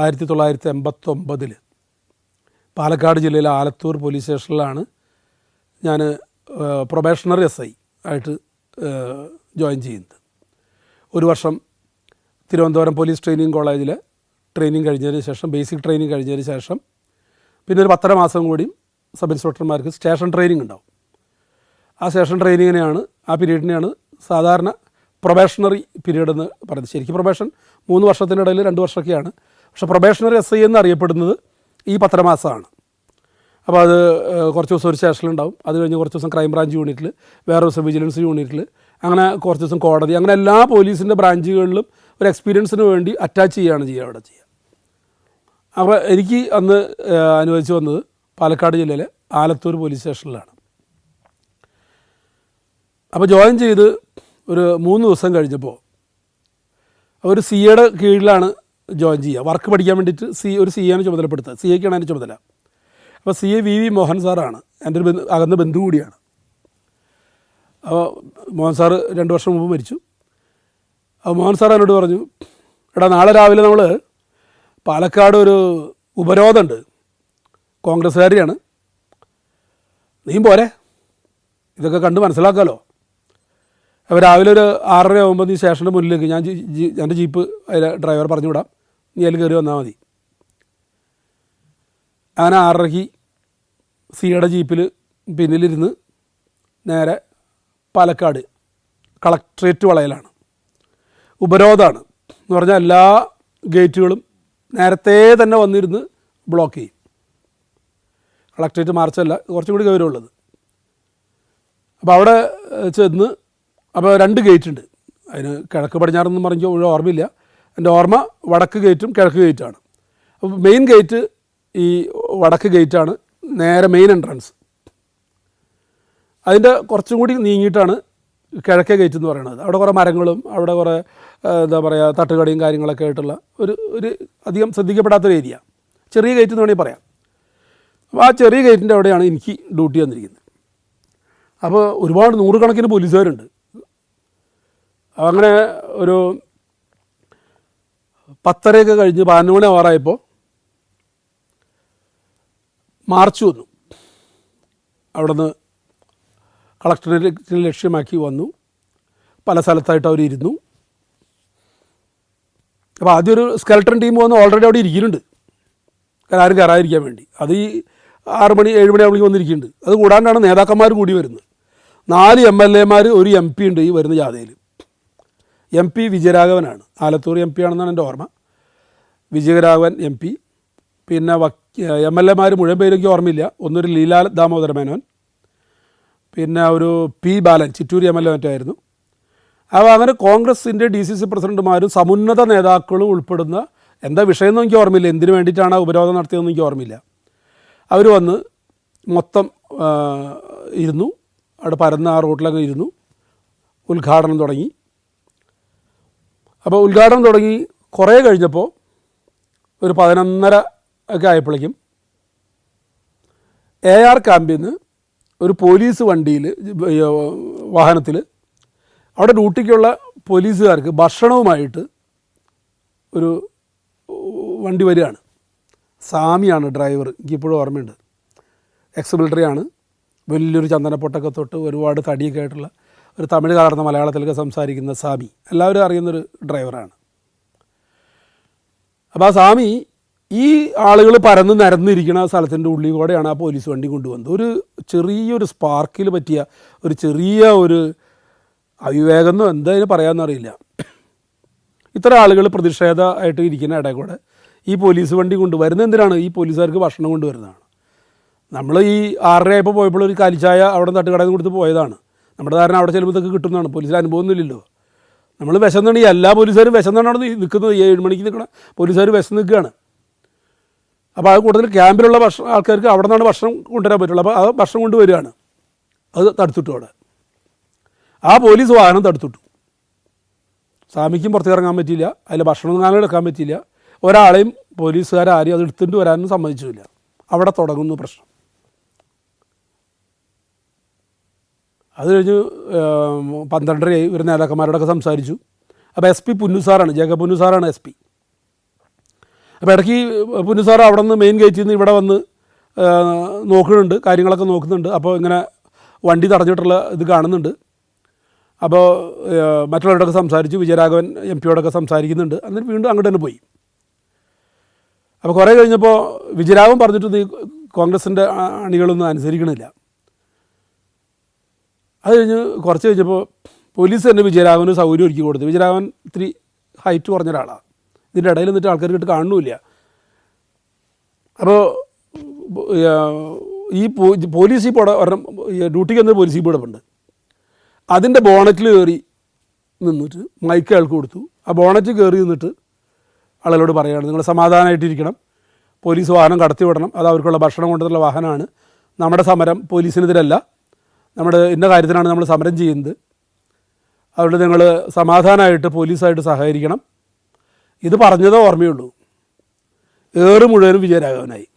1989 പാലക്കാട് ജില്ലയിലെ ആലത്തൂർ പോലീസ് സ്റ്റേഷനിലാണ് ഞാൻ പ്രൊബേഷണറി SI ആയിട്ട് ജോയിൻ ചെയ്യുന്നത്. ഒരു വർഷം തിരുവനന്തപുരം പോലീസ് ട്രെയിനിങ് കോളേജിൽ ട്രെയിനിങ് കഴിഞ്ഞതിന് ശേഷം, ബേസിക് ട്രെയിനിങ് കഴിഞ്ഞതിന് ശേഷം പിന്നെ ഒരു 10 മാസം കൂടി സബ് ഇൻസ്പെക്ടർമാർക്ക് സ്റ്റേഷൻ ട്രെയിനിങ് ഉണ്ടാവും. ആ സ്റ്റേഷൻ ട്രെയിനിങ്ങിനെയാണ്, ആ പീരീഡിനെയാണ് സാധാരണ പ്രൊബേഷണറി പീരീഡ് എന്ന് പറയുന്നത്. ശരിക്കും പ്രൊബേഷൻ 3 വർഷത്തിനിടയിൽ 2 വർഷമൊക്കെയാണ്. പക്ഷേ പ്രൊബേഷണറി SI എന്നറിയപ്പെടുന്നത് ഈ 10 മാസമാണ്. അപ്പോൾ അത് കുറച്ച് ദിവസം ഒരു സ്റ്റേഷനിലുണ്ടാവും, അത് കഴിഞ്ഞ് കുറച്ച് ദിവസം ക്രൈംബ്രാഞ്ച് യൂണിറ്റിൽ, വേറെ ദിവസം വിജിലൻസ് യൂണിറ്റിൽ, അങ്ങനെ കുറച്ച് ദിവസം കോടതി, അങ്ങനെ എല്ലാ പോലീസിൻ്റെ ബ്രാഞ്ചുകളിലും ഒരു എക്സ്പീരിയൻസിന് വേണ്ടി അറ്റാച്ച് ചെയ്യുകയാണ് അവിടെ ചെയ്യുക. അപ്പോൾ എനിക്ക് അന്ന് അനുവദിച്ച് വന്നത് പാലക്കാട് ജില്ലയിലെ ആലത്തൂർ പോലീസ് സ്റ്റേഷനിലാണ്. അപ്പോൾ ജോയിൻ ചെയ്ത് ഒരു 3 ദിവസം കഴിഞ്ഞപ്പോൾ ഒരു CAയുടെ കീഴിലാണ് ജോയിൻ ചെയ്യുക. വർക്ക് പഠിക്കാൻ വേണ്ടിയിട്ട് ഒരു CAനെ ചുമതലപ്പെടുത്തുക. CAക്കാണ് അതിൻ്റെ ചുമതല. അപ്പോൾ CA VV മോഹൻ സാറാണ്, എൻ്റെ ഒരു അകന്ന ബന്ധു കൂടിയാണ്. അപ്പോൾ മോഹൻ സാറ് 2 വർഷം മുമ്പ് മരിച്ചു. അപ്പോൾ മോഹൻ സാർ എന്നോട് പറഞ്ഞു, എടാ നാളെ രാവിലെ നമ്മൾ പാലക്കാട് ഒരു ഉപരോധമുണ്ട്, കോൺഗ്രസ്സുകാരിയാണ്, നീയും പോരെ, ഇതൊക്കെ കണ്ട് മനസ്സിലാക്കാമല്ലോ. അപ്പോൾ രാവിലെ ഒരു 6:30 ആകുമ്പോൾ നീ സ്റ്റേഷൻ്റെ മുന്നിലേക്ക്, എൻ്റെ ജീപ്പ് അതിലെ ഡ്രൈവർ പറഞ്ഞു വിടാം, നീ അതിൽ കയറി വന്നാൽ മതി. അങ്ങനെ 6:30 CAയുടെ ജീപ്പിൽ പിന്നിലിരുന്ന് നേരെ പാലക്കാട് കളക്ട്രേറ്റ് വളയലാണ്. ഉപരോധമാണ് എന്ന് പറഞ്ഞാൽ എല്ലാ ഗേറ്റുകളും നേരത്തെ തന്നെ വന്നിരുന്ന് ബ്ലോക്ക് ചെയ്യും. കളക്ട്രേറ്റ് മാർച്ചല്ല, കുറച്ചും കൂടി ഗൗരവമുള്ളത്. അപ്പോൾ അവിടെ ചെന്ന്, അപ്പോൾ 2 ഗേറ്റ് ഉണ്ട്. അതിന് കിഴക്ക് പടിഞ്ഞാറെന്നും പറഞ്ഞാൽ ഒരു ഓർമ്മയില്ല, എൻ്റെ ഓർമ്മ വടക്ക് ഗേറ്റും കിഴക്ക് ഗേറ്റാണ്. അപ്പോൾ മെയിൻ ഗേറ്റ് ഈ വടക്ക് ഗേറ്റാണ്, നേരെ മെയിൻ എൻട്രൻസ്. അതിൻ്റെ കുറച്ചും കൂടി നീങ്ങിയിട്ടാണ് കിഴക്കേ ഗേറ്റ് എന്ന് പറയുന്നത്. അവിടെ കുറേ മരങ്ങളും അവിടെ കുറേ എന്താ പറയുക തട്ടുകടയും കാര്യങ്ങളൊക്കെ ആയിട്ടുള്ള ഒരു അധികം ശ്രദ്ധിക്കപ്പെടാത്തൊരു ഏരിയ, ചെറിയ ഗേറ്റ് എന്ന് വേണമെങ്കിൽ പറയാം. അപ്പോൾ ആ ചെറിയ ഗേറ്റിൻ്റെ അവിടെയാണ് എനിക്ക് ഡ്യൂട്ടി വന്നിരിക്കുന്നത്. അപ്പോൾ ഒരുപാട് 100 കണക്കിന് പോലീസുകാരുണ്ട്. അങ്ങനെ ഒരു 10:30 കഴിഞ്ഞ് 11 മണി ആവാറായപ്പോൾ മാർച്ച് വന്നു. അവിടെ നിന്ന് കളക്ടറേറ്റിനെ ലക്ഷ്യമാക്കി വന്നു. പല സ്ഥലത്തായിട്ട് അവർ ഇരുന്നു. അപ്പോൾ ആദ്യം ഒരു സ്കെൽട്ടൺ ടീം വന്ന് ഓൾറെഡി അവിടെ ഇരിക്കുന്നുണ്ട്, ആരും കയറാതിരിക്കാൻ വേണ്ടി. അത് ഈ 6 മണി 7 മണി ആവുമ്പോഴേക്കും വന്നിരിക്കുന്നുണ്ട്. അത് കൂടാണ്ടാണ് നേതാക്കന്മാർ കൂടി വരുന്നത്. 4 MLA മാർ, ഒരു MP ഉണ്ട് ഈ വരുന്ന ജാഥയിൽ. MP വിജയരാഘവനാണ്, ആലത്തൂർ MP ആണെന്നാണ് എൻ്റെ ഓർമ്മ. വിജയരാഘവൻ MP, പിന്നെ MLA മാർ മുഴുവൻ പേരൊക്കെ ഓർമ്മയില്ല. ഒന്നൊരു ലീലാ ദാമോദര മേനോൻ, പിന്നെ ഒരു P ബാലൻ, ചിറ്റൂർ MLA മറ്റായിരുന്നു. അപ്പോൾ അങ്ങനെ കോൺഗ്രസിൻ്റെ DCC പ്രസിഡന്റുമാരും സമുന്നത നേതാക്കളും ഉൾപ്പെടുന്ന, എന്താ വിഷയമെന്നും എനിക്ക് ഓർമ്മയില്ല, എന്തിനു വേണ്ടിയിട്ടാണ് ആ ഉപരോധം നടത്തിയതെന്നും എനിക്ക് ഓർമ്മയില്ല. അവർ വന്ന് മൊത്തം ഇരുന്നു. അവിടെ പരന്ന ആ റോട്ടിലങ്ങ് ഇരുന്നു. ഉദ്ഘാടനം തുടങ്ങി. അപ്പോൾ ഉദ്ഘാടനം തുടങ്ങി കുറേ കഴിഞ്ഞപ്പോൾ ഒരു 11:30 ഒക്കെ ആയപ്പോഴേക്കും AR ക്യാമ്പിൽ നിന്ന് ഒരു പോലീസ് വണ്ടിയിൽ, വാഹനത്തിൽ, അവിടെ ഡ്യൂട്ടിക്കുള്ള പോലീസുകാർക്ക് ഭക്ഷണവുമായിട്ട് ഒരു വണ്ടി വരികയാണ്. സാമിയാണ് ഡ്രൈവർ, എനിക്കിപ്പോഴും ഓർമ്മയുണ്ട്. എക്സ് മിലിറ്ററിയാണ്, വലിയൊരു ചന്ദനപ്പൊട്ടൊക്കെ തൊട്ട് ഒരുപാട് തടിയൊക്കെ ആയിട്ടുള്ള ഒരു തമിഴ് കലർന്ന മലയാളത്തിലൊക്കെ സംസാരിക്കുന്ന സാമി, എല്ലാവരും അറിയുന്നൊരു ഡ്രൈവറാണ്. അപ്പോൾ ആ സാമി ഈ ആളുകൾ പരന്ന് നിരന്നിരിക്കുന്ന സ്ഥലത്തിൻ്റെ ഉള്ളിൽ കൂടെയാണ് ആ പോലീസ് വണ്ടി കൊണ്ടുവന്നത്. ഒരു ചെറിയൊരു സ്പാർക്കിൽ പറ്റിയ ഒരു ചെറിയ ഒരു അവിവേകമെന്നോ എന്തായാലും പറയാമെന്നറിയില്ല. ഇത്ര ആളുകൾ പ്രതിഷേധമായിട്ട് ഇരിക്കുന്ന ഇടയിൽ കൂടെ ഈ പോലീസ് വണ്ടി കൊണ്ടുവരുന്നത് എന്തിനാണ്? ഈ പോലീസുകാർക്ക് ഭക്ഷണം കൊണ്ടുവരുന്നതാണ്. നമ്മൾ ഈ 6:30 ആയപ്പോൾ പോയപ്പോൾ ഒരു കാലിച്ചായ അവിടെ തട്ടുകടയിൽ കൊടുത്ത് പോയതാണ്. നമ്മുടെ ധാരണ അവിടെ ചെല്ലുമ്പോഴത്തേക്ക് കിട്ടുന്നതാണ്. പോലീസിൽ അനുഭവമൊന്നുമില്ലല്ലോ. നമ്മൾ വിശന്നാണ്, ഈ എല്ലാ പോലീസുകാരും വിശന്നാണ് അവിടെ നിൽക്കുന്നത്. 7 മണിക്ക് നിൽക്കണ പോലീസുകാർ വിശന്ന് നിൽക്കുകയാണ്. അപ്പോൾ അത് കൂടുതൽ ക്യാമ്പിലുള്ള ആൾക്കാർക്ക് അവിടെ നിന്നാണ് ഭക്ഷണം കൊണ്ടുവരാൻ പറ്റുള്ളൂ. അപ്പോൾ ആ ഭക്ഷണം കൊണ്ടുവരികയാണ്. അത് തടുത്തിട്ടു. അവിടെ ആ പോലീസ് വാഹനം തടുത്തിട്ടു. സ്വാമിക്കും പുറത്തേക്ക് ഇറങ്ങാൻ പറ്റിയില്ല, അതിൽ ഭക്ഷണം കാലം എടുക്കാൻ പറ്റിയില്ല. ഒരാളെയും പോലീസുകാരും അത് എടുത്തിട്ട് വരാനും സമ്മതിച്ചില്ല. അവിടെ തുടങ്ങുന്നു പ്രശ്നം. അത് കഴിഞ്ഞ് 12:30 ഒരു നേതാക്കന്മാരോടൊക്കെ സംസാരിച്ചു. അപ്പോൾ SP പുന്നുസാറാണ്, ജേക്കബ് പുന്നുസാറാണ് SP. അപ്പോൾ ഇടയ്ക്ക് പുന്നു സാർ അവിടെ നിന്ന് മെയിൻ ഗേറ്റിൽ നിന്ന് ഇവിടെ വന്ന് നോക്കുന്നുണ്ട്, കാര്യങ്ങളൊക്കെ നോക്കുന്നുണ്ട്. അപ്പോൾ ഇങ്ങനെ വണ്ടി തടഞ്ഞിട്ടുള്ള ഇത് കാണുന്നുണ്ട്. അപ്പോൾ മറ്റുള്ളവരോടൊക്കെ സംസാരിച്ചു, വിജയരാഘവൻ MP യോടൊക്കെ സംസാരിക്കുന്നുണ്ട്. എന്നിട്ട് വീണ്ടും അങ്ങോട്ട് തന്നെ പോയി. അപ്പോൾ കുറേ കഴിഞ്ഞപ്പോൾ വിജയരാഘവൻ പറഞ്ഞിട്ട് നീ കോൺഗ്രസിൻ്റെ അണികളൊന്നും അനുസരിക്കണില്ല. അത് കഴിഞ്ഞ് കുറച്ച് കഴിഞ്ഞപ്പോൾ പോലീസ് തന്നെ വിജയരാഘവന് സൗകര്യം ഒരുക്കി കൊടുത്തു. വിജയരാഘവൻ ഇത്തിരി ഹൈറ്റ് കുറഞ്ഞ ഒരാളാണ്. ഇതിൻ്റെ ഇടയിൽ നിന്നിട്ട് ആൾക്കാർക്ക് കാണുന്നില്ല. അപ്പോൾ ഈ പോലീസ് ജീപ്പ് ഒരെണ്ണം ഡ്യൂട്ടിക്ക് വന്ന പോലീസ് ജീപ്പ് ഉണ്ട്. അതിൻ്റെ ബോണറ്റിൽ കയറി നിന്നിട്ട് മൈക്ക് അയാൾക്ക് കൊടുത്തു. ആ ബോണറ്റ് കയറി നിന്നിട്ട് ആളുകളോട് പറയുകയാണ്, നിങ്ങൾ സമാധാനമായിട്ടിരിക്കണം, പോലീസ് വാഹനം കടത്തി വിടണം, അത് അവർക്കുള്ള ഭക്ഷണം കൊണ്ടുള്ള വാഹനമാണ്, നമ്മുടെ സമരം പോലീസിനെതിരല്ല, നമ്മുടെ ഇന്ന കാര്യത്തിനാണ് നമ്മൾ സമരം ചെയ്യുന്നത്, അതുകൊണ്ട് നിങ്ങൾ സമാധാനമായിട്ട് പോലീസായിട്ട് സഹകരിക്കണം. ഇത് പറഞ്ഞതേ ഓർമ്മയുള്ളൂ. ഏറ് മുഴുവനും വിജയരാഘവനായി.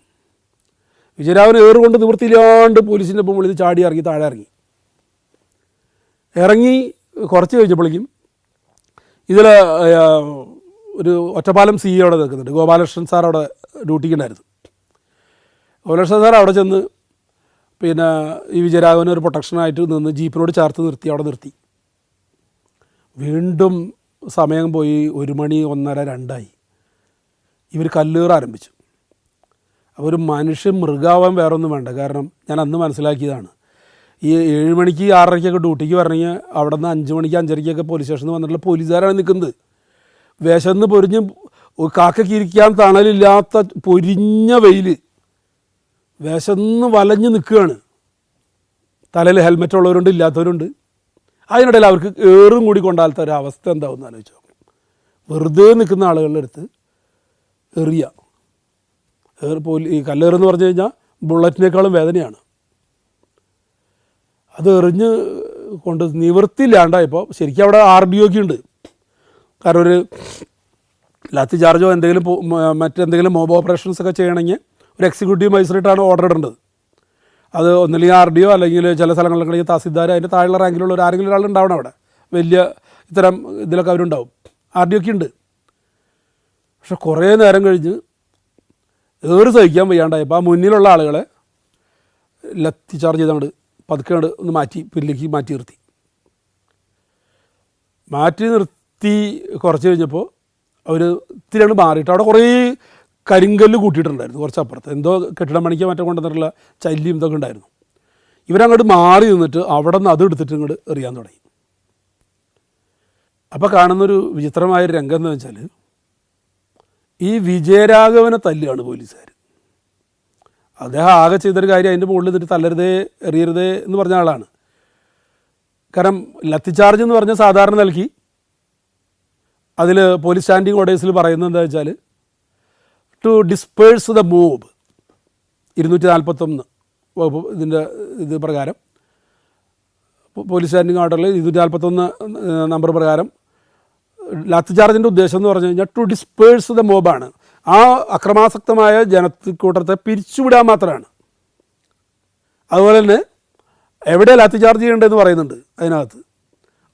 വിജയരാഘവൻ ഏറ് കൊണ്ട് നിവൃത്തിയില്ലാണ്ട് പോലീസിൻ്റെ ഒപ്പം വിളിച്ച് ചാടി ഇറങ്ങി താഴെ ഇറങ്ങി കുറച്ച് കഴിഞ്ഞപ്പോഴേക്കും ഇതിൽ ഒരു ഒറ്റപ്പാലം CE അവിടെ നിൽക്കുന്നുണ്ട്. ഗോപാലകൃഷ്ണൻ സാർ അവിടെ ഡ്യൂട്ടിക്കുണ്ടായിരുന്നു. ഗോപാലകൃഷ്ണൻ സാർ അവിടെ ചെന്ന് പിന്നെ ഈ വിജയരാഘവന് ഒരു പ്രൊട്ടക്ഷനായിട്ട് നിന്ന് ജീപ്പിനോട് ചേർത്ത് നിർത്തി. അവിടെ നിർത്തി. വീണ്ടും സമയം പോയി. 1 മണി 1:30 2 ഇവർ കല്ലേറ് ആരംഭിച്ചു. അപ്പോൾ ഒരു മനുഷ്യൻ മൃഗാവാൻ വേറെ ഒന്നും വേണ്ട. കാരണം ഞാൻ അന്ന് മനസ്സിലാക്കിയതാണ്, ഈ 7 മണിക്ക് 6:30 ഡ്യൂട്ടിക്ക് പറഞ്ഞ് അവിടെ നിന്ന് 5 മണിക്ക് 5:30 പോലീസ് സ്റ്റേഷനിൽ വന്നിട്ടുള്ള പോലീസുകാരാണ് നിൽക്കുന്നത്. വിശന്ന് പൊരിഞ്ഞ് കാക്കയ്ക്ക് ഇരിക്കാൻ തണലില്ലാത്ത പൊരിഞ്ഞ വെയിൽ, വിശന്ന് വലഞ്ഞ് നിൽക്കുകയാണ്. തലയിൽ ഹെൽമെറ്റ് ഉള്ളവരുണ്ട്, ഇല്ലാത്തവരുണ്ട്. അതിനിടയിൽ അവർക്ക് ഏറും കൂടി കൊണ്ടാലത്ത ഒരു അവസ്ഥ എന്താവുമെന്ന് ആലോചിച്ച് നോക്കണം. വെറുതെ നിൽക്കുന്ന ആളുകളുടെ അടുത്ത് എറിയ ഈ കല്ലേറെന്ന് പറഞ്ഞു കഴിഞ്ഞാൽ ബുള്ളറ്റിനേക്കാളും വേദനയാണ്. അത് എറിഞ്ഞ് കൊണ്ട് നിവൃത്തിയില്ലാണ്ടായപ്പോൾ ശരിക്കും അവിടെ RDO ഒക്കെ ഉണ്ട്. കാരണം ഒരു ലാത്തി ചാർജോ എന്തെങ്കിലും മറ്റെന്തെങ്കിലും മോബ് ഓപ്പറേഷൻസൊക്കെ ചെയ്യണമെങ്കിൽ ഒരു എക്സിക്യൂട്ടീവ് മജിസ്ട്രേറ്റാണ് ഓർഡർ ഇടേണ്ടത്. അത് ഒന്നില്ലെങ്കിൽ RDO അല്ലെങ്കിൽ ചില സ്ഥലങ്ങളിലൊക്കെ തഹസിൽദാർ, അതിൻ്റെ താഴെയുള്ള റാങ്കിലുള്ള ഒരു ആരെങ്കിലും ഒരാൾ ഉണ്ടാവണം അവിടെ. വലിയ ഇത്തരം ഇതിലൊക്കെ അവരുണ്ടാവും. RDO ഒക്കെ ഉണ്ട്. പക്ഷെ കുറേ നേരം കഴിഞ്ഞ് സഹിക്കാൻ വയ്യാണ്ടായപ്പോൾ ആ മുന്നിലുള്ള ആളുകളെ ലത്തി ചാർജ് ചെയ്തങ്ങോട്ട് പതുക്കെ ഒന്ന് പിന്നിലേക്ക് മാറ്റി നിർത്തി കുറച്ച് കഴിഞ്ഞപ്പോൾ അവർ ഇത്തിരി അങ്ങോട്ട് മാറിയിട്ട് അവിടെ കുറേ കരിങ്കല്ല് കൂട്ടിയിട്ടുണ്ടായിരുന്നു. കുറച്ചപ്പുറത്ത് എന്തോ കെട്ടിടം പണിക്കാൻ മറ്റേ കൊണ്ടുവന്നിട്ടുള്ള ചല്ലിയും ഇതൊക്കെ ഉണ്ടായിരുന്നു. ഇവരങ്ങോട്ട് മാറി നിന്നിട്ട് അവിടെ നിന്ന് അത് എടുത്തിട്ട് ഇങ്ങോട്ട് എറിയാൻ തുടങ്ങി. അപ്പോൾ കാണുന്നൊരു വിചിത്രമായൊരു രംഗം എന്ന് വെച്ചാൽ, ഈ വിജയരാഘവനെ തല്ലുകയാണ് പോലീസുകാർ. അദ്ദേഹം ആകെ ചെയ്തൊരു കാര്യം അതിൻ്റെ മുകളിൽ നിന്നിട്ട് തല്ലരുതേ എറിയരുതേ എന്ന് പറഞ്ഞ ആളാണ്. കാരണം ലത്തി ചാർജ് എന്ന് പറഞ്ഞാൽ സാധാരണ നൽകി അതിൽ പോലീസ് സ്റ്റാൻഡിങ് ഓർഡേഴ്സിൽ പറയുന്നത് എന്താ വെച്ചാൽ ടു ഡിസ്പേഴ്സ് ദ മോബ് 241 വകുപ്പ് ഇതിൻ്റെ ഇത് പ്രകാരം പോലീസ് സ്റ്റാൻഡിങ് ഓർഡറിൽ 241 നമ്പർ പ്രകാരം ലാത്തി ചാർജിൻ്റെ ഉദ്ദേശം എന്ന് പറഞ്ഞു കഴിഞ്ഞാൽ ടു ഡിസ്പേഴ്സ് ദ മോബാണ്. ആ അക്രമാസക്തമായ ജനക്കൂട്ടത്തെ പിരിച്ചുവിടാൻ മാത്രമാണ്. അതുപോലെ തന്നെ എവിടെ ലാത്തി ചാർജ് ചെയ്യേണ്ടതെന്ന് പറയുന്നുണ്ട് അതിനകത്ത്.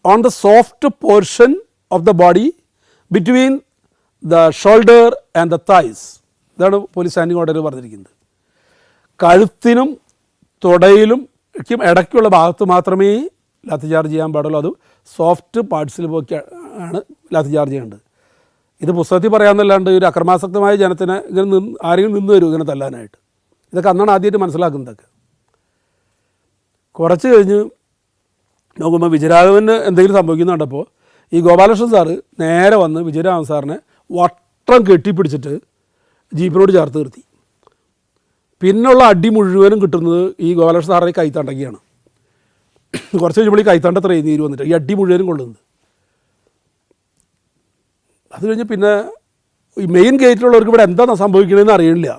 On the soft portion of the body between the shoulder and the thighs. ഇതാണ് പോലീസ് സ്റ്റാൻഡിങ് ഓർഡറിൽ പറഞ്ഞിരിക്കുന്നത്. കഴുത്തിനും തുടയിലും ഇടയ്ക്കുള്ള ഭാഗത്ത് മാത്രമേ ലാത്തി ചാർജ് ചെയ്യാൻ പാടുള്ളൂ. അത് സോഫ്റ്റ് പാർട്സിൽ പോക്കിയാണ് ലാത്തി ചാർജ് ചെയ്യേണ്ടത്. ഇത് പുസ്തകത്തിൽ പറയാമെന്നല്ലാണ്ട് ഒരു അക്രമാസക്തമായ ജനത്തിന് ഇങ്ങനെ ആരെങ്കിലും നിന്ന് വരും ഇങ്ങനെ തല്ലാനായിട്ട്. ഇതൊക്കെ അന്നാണ് ആദ്യമായിട്ട് മനസ്സിലാക്കുന്നതൊക്കെ. കുറച്ച് കഴിഞ്ഞ് നോക്കുമ്പോൾ വിജയരാഘവന് എന്തെങ്കിലും സംഭവിക്കുന്നു കണ്ടപ്പോൾ ഈ ഗോപാലകൃഷ്ണൻ സാറ് നേരെ വന്ന് വിജയരാഘവൻ സാറിനെ വട്ടം കെട്ടിപ്പിടിച്ചിട്ട് ജീപ്പിനോട് ചേർത്ത് നിർത്തി. പിന്നുള്ള അടി മുഴുവനും കിട്ടുന്നത് ഈ ഗോപാലകൃഷ്ണൻ സാറിനെ കൈത്തണ്ടക്കിയാണ്. കുറച്ച് കഴിഞ്ഞപ്പോൾ ഈ കൈത്തണ്ട നീര് വന്നിട്ട് ഈ അടി മുഴുവനും കൊള്ളുന്നത്. അത് കഴിഞ്ഞ് പിന്നെ ഈ മെയിൻ ഗേറ്റിലുള്ളവർക്ക് ഇവിടെ എന്താണ് സംഭവിക്കണമെന്ന് അറിയണില്ല.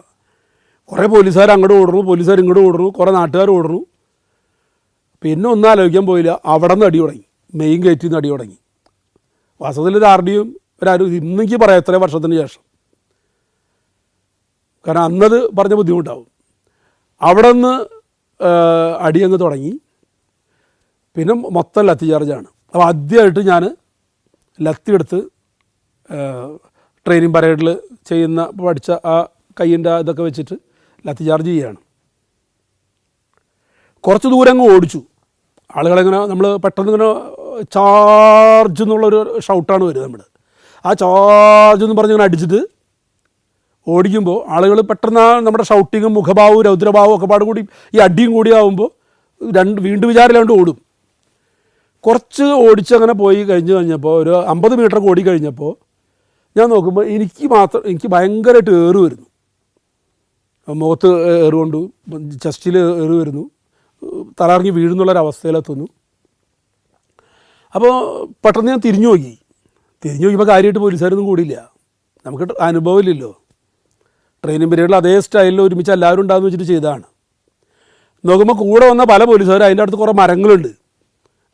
കുറേ പോലീസുകാർ അങ്ങോട്ട് ഓടുന്നു, പോലീസുകാർ ഇങ്ങോട്ട് ഓടുന്നു, കുറേ നാട്ടുകാർ ഓടുന്നു. പിന്നെ ഒന്നും ആലോചിക്കാൻ പോയില്ല, അവിടെ നിന്ന് അടി തുടങ്ങി. മെയിൻ ഗേറ്റിൽ നിന്ന് അടി തുടങ്ങി. വാസ്തവത്തിൽ ഒരു RDO ഒരാരും ഇന്നെനിക്ക് പറയാം എത്രയും വർഷത്തിന് ശേഷം. കാരണം അന്നത് പറഞ്ഞ ബുദ്ധിമുട്ടാവും. അവിടെ നിന്ന് അടി അങ്ങ് തുടങ്ങി. പിന്നെ മൊത്തം ലത്തി ചാർജാണ്. അപ്പോൾ ആദ്യമായിട്ട് ഞാൻ ലത്തി എടുത്ത് ട്രെയിനിങ് പരേഡിൽ ചെയ്യുന്ന പഠിച്ച ആ കയ്യിൻ്റെ ഇതൊക്കെ വെച്ചിട്ട് ലാത്തി ചാർജ് ചെയ്യുകയാണ്. കുറച്ച് ദൂരം അങ്ങ് ഓടിച്ചു. ആളുകളിങ്ങനെ നമ്മൾ പെട്ടെന്ന് ഇങ്ങനെ ചാർജ് എന്നുള്ളൊരു ഷൗട്ടാണ് വരിക. നമ്മൾ ആ ചാർജ് എന്ന് പറഞ്ഞിങ്ങനെ അടിച്ചിട്ട് ഓടിക്കുമ്പോൾ ആളുകൾ പെട്ടെന്ന് നമ്മുടെ ഷൗട്ടിങ്ങും മുഖഭാവവും രൗദ്രഭാവവും ഒക്കെ പാട് കൂടി ഈ അടിയും കൂടി ആകുമ്പോൾ വീണ്ടും വിചാരമില്ലാണ്ട് ഓടും. കുറച്ച് ഓടിച്ചങ്ങനെ പോയി കഴിഞ്ഞപ്പോൾ ഒരു 50 മീറ്റർ ഓടി കഴിഞ്ഞപ്പോൾ ഞാൻ നോക്കുമ്പോൾ എനിക്ക് ഭയങ്കരമായിട്ട് ഏറ് വരുന്നു. മുഖത്ത് ഏറ് കൊണ്ടു, ചെസ്റ്റിൽ ഏറ് വരുന്നു, തലറങ്ങി വീഴുന്നുള്ളൊരവസ്ഥയിലെത്തുന്നു. അപ്പോൾ പെട്ടെന്ന് ഞാൻ തിരിഞ്ഞു നോക്കിയപ്പോൾ കാര്യമായിട്ട് പോലീസുകാരൊന്നും കൂടിയില്ല. നമുക്ക് അനുഭവമില്ലല്ലോ. ട്രെയിനിങ് പീരീഡിൽ അതേ സ്റ്റൈലിൽ ഒരുമിച്ച് എല്ലാവരും ഉണ്ടാകുന്ന വെച്ചിട്ട് ചെയ്തതാണ്. നോക്കുമ്പോൾ കൂടെ വന്ന പല പോലീസുകാരും അതിൻ്റെ അടുത്ത് കുറേ മരങ്ങളുണ്ട്.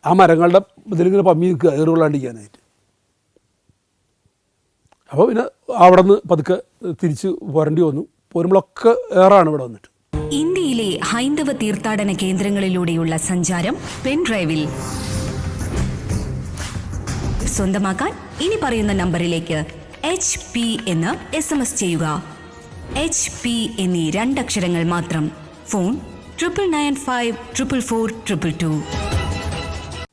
ആ മരങ്ങളുടെ ഇതിലിങ്ങനെ പമ്മി നിൽക്കുക ഏറ് കൊള്ളാണ്ടിരിക്കാനായിട്ട്. അപ്പോൾ പിന്നെ അവിടെ നിന്ന് പതുക്കെ തിരിച്ച് പോരേണ്ടി വന്നു. പോരുമ്പോഴൊക്കെ ഏറാണ് ഇവിടെ വന്നിട്ട്. ഇന്ത്യയിലെ ഹൈന്ദവ തീർത്ഥാടന കേന്ദ്രങ്ങളിലൂടെയുള്ള സഞ്ചാരം പെൻഡ്രൈവിൽ സ്വന്തമാക്കാൻ ഇനി പറയുന്ന നമ്പറിലേക്ക് HP എന്ന് SMS ചെയ്യുക. HP എന്നീ 2 അക്ഷരങ്ങൾ മാത്രം. ഫോൺ 9995444222.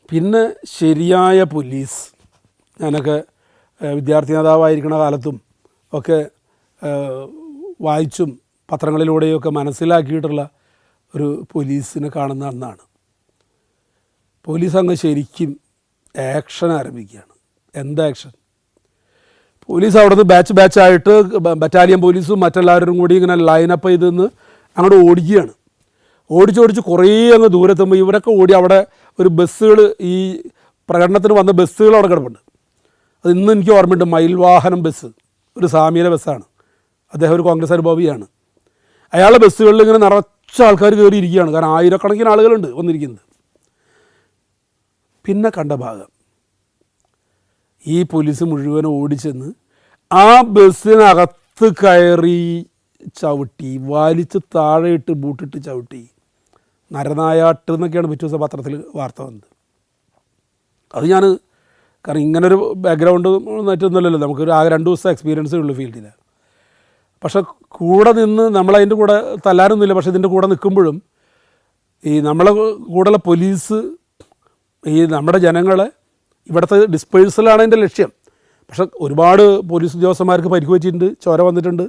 പിന്നെ ശരിയായ പോലീസ്. ഞാനൊക്കെ വിദ്യാർത്ഥി നേതാവായിരിക്കുന്ന കാലത്തും ഒക്കെ വായിച്ചും പത്രങ്ങളിലൂടെയൊക്കെ മനസ്സിലാക്കിയിട്ടുള്ള ഒരു പോലീസിനെ കാണുന്ന അന്നാണ്. പോലീസ് അങ്ങ് ശരിക്കും ആക്ഷൻ ആരംഭിക്കുകയാണ്. എന്താ ആക്ഷൻ? പോലീസ് അവിടെ നിന്ന് ബാച്ചായിട്ട് ബറ്റാലിയൻ പോലീസും മറ്റെല്ലാവരും കൂടി ഇങ്ങനെ ലൈനപ്പ് ചെയ്തെന്ന് അങ്ങോട്ട് ഓടിക്കുകയാണ്. ഓടിച്ചോടിച്ച് കുറേ അങ്ങ് ദൂരത്തുമ്പോൾ ഇവരൊക്കെ ഓടി അവിടെ ഒരു ബസ്സുകൾ, ഈ പ്രകടനത്തിന് വന്ന ബസ്സുകൾ അവിടെ കിടപ്പുണ്ട്. അത് ഇന്ന് എനിക്ക് ഓർമ്മയുണ്ട്. മയിൽവാഹനം ബസ്, ഒരു സാമിയുടെ ബസ്സാണ്. അദ്ദേഹം ഒരു കോൺഗ്രസ് അനുഭാവിയാണ്. അയാളുടെ ബസ്സുകളിൽ ഇങ്ങനെ നിറച്ച ആൾക്കാർ കയറിയിരിക്കുകയാണ്. കാരണം ആയിരക്കണക്കിന് ആളുകളുണ്ട് വന്നിരിക്കുന്നത്. പിന്നെ കണ്ട ഭാഗം, ഈ പോലീസ് മുഴുവൻ ഓടിച്ചെന്ന് ആ ബസ്സിനകത്ത് കയറി ചവിട്ടി, വലിച്ച് താഴെയിട്ട് ബൂട്ടിട്ട് ചവിട്ടി, നരനായാട്ട് എന്നൊക്കെയാണ് പിറ്റേ ദിവസം പത്രത്തിൽ വാർത്ത വന്നത്. അത് ഞാൻ കാരണം ഇങ്ങനൊരു ബാക്ക്ഗ്രൗണ്ട് മറ്റൊന്നുമല്ലല്ലോ, നമുക്കൊരു ആകെ 2 ദിവസത്തെ എക്സ്പീരിയൻസേ ഉള്ളൂ ഫീൽഡിൽ. പക്ഷെ കൂടെ നിന്ന് നമ്മളതിൻ്റെ കൂടെ തല്ലാനൊന്നുമില്ല. പക്ഷേ ഇതിൻ്റെ കൂടെ നിൽക്കുമ്പോഴും ഈ നമ്മളെ കൂടെയുള്ള പോലീസ് ഈ നമ്മുടെ ജനങ്ങളെ ഇവിടുത്തെ ഡിസ്പേഴ്സലാണ് അതിൻ്റെ ലക്ഷ്യം. പക്ഷെ ഒരുപാട് പോലീസ് ഉദ്യോഗസ്ഥന്മാർക്ക് പരിക്ക് പറ്റിയിട്ടുണ്ട്, ചോര വന്നിട്ടുണ്ട്,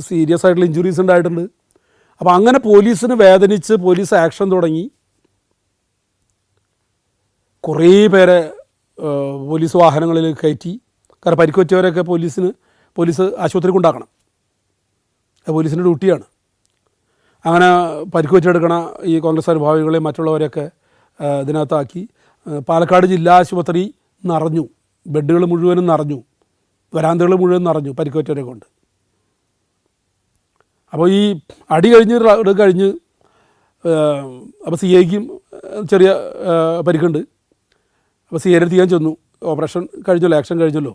സീരിയസ് ആയിട്ടുള്ള ഇഞ്ചുറീസ് ഉണ്ടായിട്ടുണ്ട്. അപ്പോൾ അങ്ങനെ പോലീസിന് വേദനിച്ച് പോലീസ് ആക്ഷൻ തുടങ്ങി. കുറേ പേരെ പോലീസ് വാഹനങ്ങളിൽ കയറ്റി. കാരണം പരിക്ക് പറ്റിയവരൊക്കെ പോലീസ് ആശുപത്രി കൊണ്ടാക്കണം. അത് പോലീസിൻ്റെ ഡ്യൂട്ടിയാണ്. അങ്ങനെ പരിക്ക് പറ്റിയെടുക്കണ ഈ കോൺഗ്രസ് അനുഭാവികളെയും മറ്റുള്ളവരെയൊക്കെ ഇതിനകത്താക്കി. പാലക്കാട് ജില്ലാ ആശുപത്രി നിറഞ്ഞു, ബെഡുകൾ മുഴുവനും നിറഞ്ഞു, വരാന്തകൾ മുഴുവൻ നിറഞ്ഞു പരിക്ക് പറ്റിയവരെ കൊണ്ട്. അപ്പോൾ ഈ അടി കഴിഞ്ഞ് അപ്പോൾ CIക്കും ചെറിയ പരിക്കുണ്ട്. അപ്പോൾ CI അടുത്ത് ഞാൻ ചെന്നു. ഓപ്പറേഷൻ കഴിഞ്ഞല്ലോ, ആക്ഷൻ കഴിഞ്ഞല്ലോ.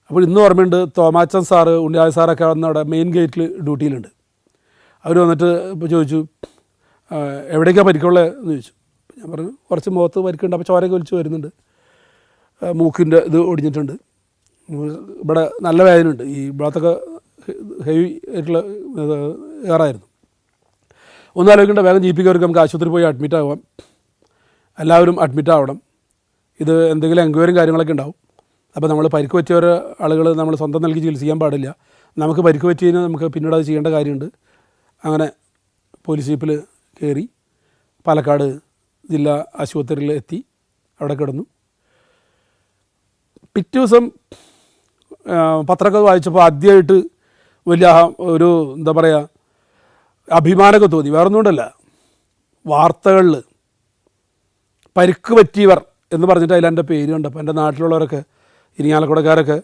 അപ്പോൾ ഇന്ന് ഓർമ്മയുണ്ട്, തോമാച്ചൻ സാറ്, ഉണ്ണിയായ സാറൊക്കെ വന്ന് അവിടെ മെയിൻ ഗേറ്റിൽ ഡ്യൂട്ടിയിലുണ്ട്. അവർ വന്നിട്ട് ഇപ്പോൾ ചോദിച്ചു, എവിടേക്കാണ് പരിക്കുള്ളത് എന്ന് ചോദിച്ചു. ഞാൻ പറഞ്ഞു കുറച്ച് മുഖത്ത് പരിക്കുണ്ട്. അപ്പോൾ ചോരയൊക്കെ വലിച്ച് വരുന്നുണ്ട്, മൂക്കിൻ്റെ ഇത് ഒടിഞ്ഞിട്ടുണ്ട്, ഇവിടെ നല്ല വേദനയുണ്ട്, ഈ ഭാഗത്തൊക്കെ ഹെവി ആയിട്ടുള്ള ഏറായിരുന്നു. ഒന്നാലോചിക്കേണ്ട, വേഗം GP കയറി നമുക്ക് ആശുപത്രി പോയി അഡ്മിറ്റ് ആവാം, എല്ലാവരും അഡ്മിറ്റ് ആവണം. ഇത് എന്തെങ്കിലും എൻക്വയറിയും കാര്യങ്ങളൊക്കെ ഉണ്ടാവും. അപ്പോൾ നമ്മൾ പരിക്ക് പറ്റിയ ആളുകൾ നമ്മൾ സ്വന്തം നൽകി ചികിത്സിക്കാൻ പാടില്ല. നമുക്ക് പരിക്ക് പറ്റിയതിന് നമുക്ക് പിന്നീട് അത് ചെയ്യേണ്ട കാര്യമുണ്ട്. അങ്ങനെ പോലീസ് ജീപ്പിൽ കയറി പാലക്കാട് ജില്ലാ ആശുപത്രിയിൽ എത്തി, അവിടെ കിടന്നു. പിറ്റേ ദിവസം പത്രമൊക്കെ വായിച്ചപ്പോൾ ആദ്യമായിട്ട് വലിയ ഒരു എന്താ പറയുക അഭിമാനമൊക്കെ തോന്നി. വേറൊന്നുകൊണ്ടല്ല, വാർത്തകളിൽ പരിക്ക് പറ്റിയവർ എന്ന് പറഞ്ഞിട്ട് അതിലെൻ്റെ പേര് കണ്ടപ്പോൾ എൻ്റെ നാട്ടിലുള്ളവരൊക്കെ, ഇരിങ്ങാലക്കുടക്കാരൊക്കെ